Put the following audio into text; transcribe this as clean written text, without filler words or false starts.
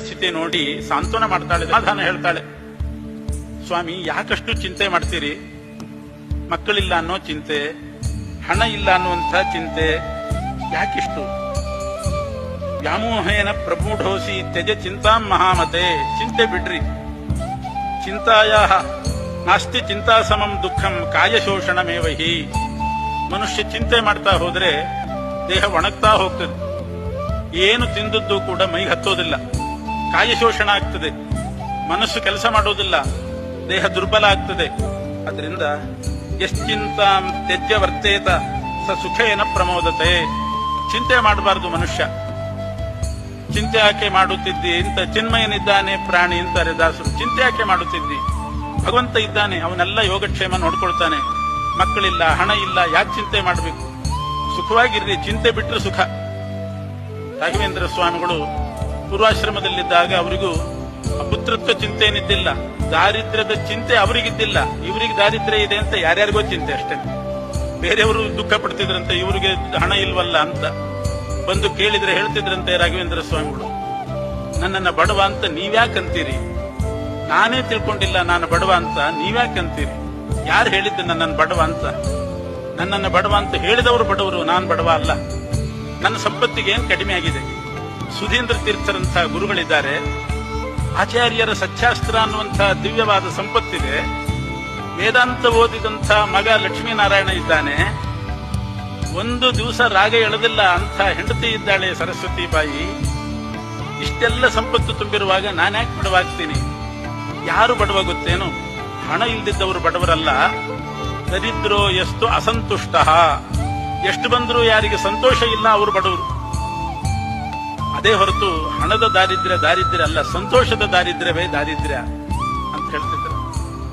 ಸ್ಥಿತಿ ನೋಡಿ ಸಾಂತ್ವನ ಮಾಡ್ತಾಳೆ, ಸಮಾಧಾನ ಹೇಳ್ತಾಳೆ. ಸ್ವಾಮಿ, ಯಾಕಷ್ಟು ಚಿಂತೆ ಮಾಡ್ತೀರಿ? ಮಕ್ಕಳಿಲ್ಲ ಅನ್ನೋ ಚಿಂತೆ, ಹಣ ಇಲ್ಲ ಅನ್ನುವಂಥ ಚಿಂತೆ, ಯಾಕಿಷ್ಟು? ವ್ಯಾಮೋಹೇನ ಪ್ರಮೂಢೋಸಿ ತ್ಯಜ ಚಿಂತಾಂ ಮಹಾಮತೆ. ಚಿಂತೆ ಬಿಡ್ರಿ. ಚಿಂತಾಯ ನಾಸ್ತಿ ಚಿಂತಾ ಸಮಂ ದುಃಖಂ ಕಾಯಶೋಷಣಮೇವ ಹಿ. ಮನುಷ್ಯ ಚಿಂತೆ ಮಾಡ್ತಾ ಹೋದ್ರೆ ದೇಹ ಒಣಗ್ತಾ ಹೋಗ್ತದೆ. ಏನು ತಿಂದದ್ದು ಕೂಡ ಮೈಗೆ ಹತ್ತೋದಿಲ್ಲ, ಕಾಯಶೋಷಣ ಆಗ್ತದೆ, ಮನಸ್ಸು ಕೆಲಸ ಮಾಡೋದಿಲ್ಲ, ದೇಹ ದುರ್ಬಲ ಆಗ್ತದೆ. ಅದರಿಂದ ಯಶ್ಚಿಂತಾಂ ತ್ಯಜ್ಯ ವರ್ತೇತ ಸ ಸುಖೇನ ಪ್ರಮೋದತೆ. ಚಿಂತೆ ಮಾಡಬಾರದು ಮನುಷ್ಯ. ಚಿಂತೆ ಯಾಕೆ ಮಾಡುತ್ತಿದ್ದಿ? ಇಂತ ಚಿನ್ಮಯನಿದ್ದಾನೆ ಪ್ರಾಣಿ ಅಂತಾರೆ ದಾಸರು. ಚಿಂತೆ ಯಾಕೆ ಮಾಡುತ್ತಿದ್ದಿ? ಭಗವಂತ ಇದ್ದಾನೆ, ಅವನೆಲ್ಲ ಯೋಗಕ್ಷೇಮ ನೋಡ್ಕೊಳ್ತಾನೆ. ಮಕ್ಕಳಿಲ್ಲ, ಹಣ ಇಲ್ಲ, ಯಾಕೆ ಚಿಂತೆ ಮಾಡಬೇಕು? ಸುಖವಾಗಿರ್ರಿ, ಚಿಂತೆ ಬಿಟ್ಟರೆ ಸುಖ. ರಾಘವೇಂದ್ರ ಸ್ವಾಮಿಗಳು ಪೂರ್ವಾಶ್ರಮದಲ್ಲಿದ್ದಾಗ ಅವರಿಗೂ ಅಪುತ್ರತ್ವ ಚಿಂತೆ ಏನಿದ್ದಿಲ್ಲ, ದಾರಿದ್ರ್ಯದ ಚಿಂತೆ ಅವರಿಗಿದ್ದಿಲ್ಲ. ಇವರಿಗೆ ದಾರಿದ್ರ್ಯ ಇದೆ ಅಂತ ಯಾರ್ಯಾರಿಗೋ ಚಿಂತೆ ಅಷ್ಟೇ. ಬೇರೆಯವರು ದುಃಖ ಪಡ್ತಿದ್ರಂತೆ, ಇವರಿಗೆ ಹಣ ಇಲ್ವಲ್ಲ ಅಂತ. ಬಂದು ಕೇಳಿದ್ರೆ ಹೇಳ್ತಿದ್ರಂತೆ ರಾಘವೇಂದ್ರ ಸ್ವಾಮಿಗಳು, ನನ್ನನ್ನ ಬಡವ ಅಂತ ನೀವ್ಯಾಕಂತೀರಿ? ನಾನೇ ತಿಳ್ಕೊಂಡಿಲ್ಲ ನಾನು ಬಡವ ಅಂತ, ನೀವ್ಯಾಕಂತೀರಿ? ಯಾರು ಹೇಳಿದ್ದು ನನ್ನನ್ನು ಬಡವ ಅಂತ? ನನ್ನನ್ನು ಬಡವ ಅಂತ ಹೇಳಿದವರು ಬಡವರು, ನಾನು ಬಡವ ಅಲ್ಲ. ನನ್ನ ಸಂಪತ್ತಿಗೆ ಏನ್ ಕಡಿಮೆ ಆಗಿದೆ? ಸುಧೀಂದ್ರ ತೀರ್ಥರಂತಹ ಗುರುಗಳಿದ್ದಾರೆ, ಆಚಾರ್ಯರ ಸಚ್ಚಾಸ್ತ್ರ ಅನ್ನುವಂಥ ದಿವ್ಯವಾದ ಸಂಪತ್ತಿದೆ. ವೇದಾಂತ ಓದಿದಂಥ ಮಗ ಲಕ್ಷ್ಮೀನಾರಾಯಣ ಇದ್ದಾನೆ. ಒಂದು ದಿವಸ ರಾಗ ಎಳೆದಿಲ್ಲ ಅಂತ ಹೆಂಡತಿ ಇದ್ದಾಳೆ ಸರಸ್ವತಿ ಬಾಯಿ. ಇಷ್ಟೆಲ್ಲ ಸಂಪತ್ತು ತುಂಬಿರುವಾಗ ನಾನ್ಯಾಕೆ ಬಡವಾಗ್ತೀನಿ? ಯಾರು ಬಡವ ಗೊತ್ತೇನು? ಹಣ ಇಲ್ದಿದ್ದವರು ಬಡವರಲ್ಲ. ದರಿದ್ರೋ ಎಷ್ಟು ಅಸಂತುಷ್ಟ. ಎಷ್ಟು ಬಂದರೂ ಯಾರಿಗೆ ಸಂತೋಷ ಇಲ್ಲ ಅವರು ಬಡವರು. ಅದೇ ಹೊರತು ಹಣದ ದಾರಿದ್ರ್ಯ ದಾರಿದ್ರ್ಯ ಅಲ್ಲ, ಸಂತೋಷದ ದಾರಿದ್ರ್ಯವೇ ದಾರಿದ್ರ್ಯ ಅಂತ ಹೇಳ್ತಿದ್ರು.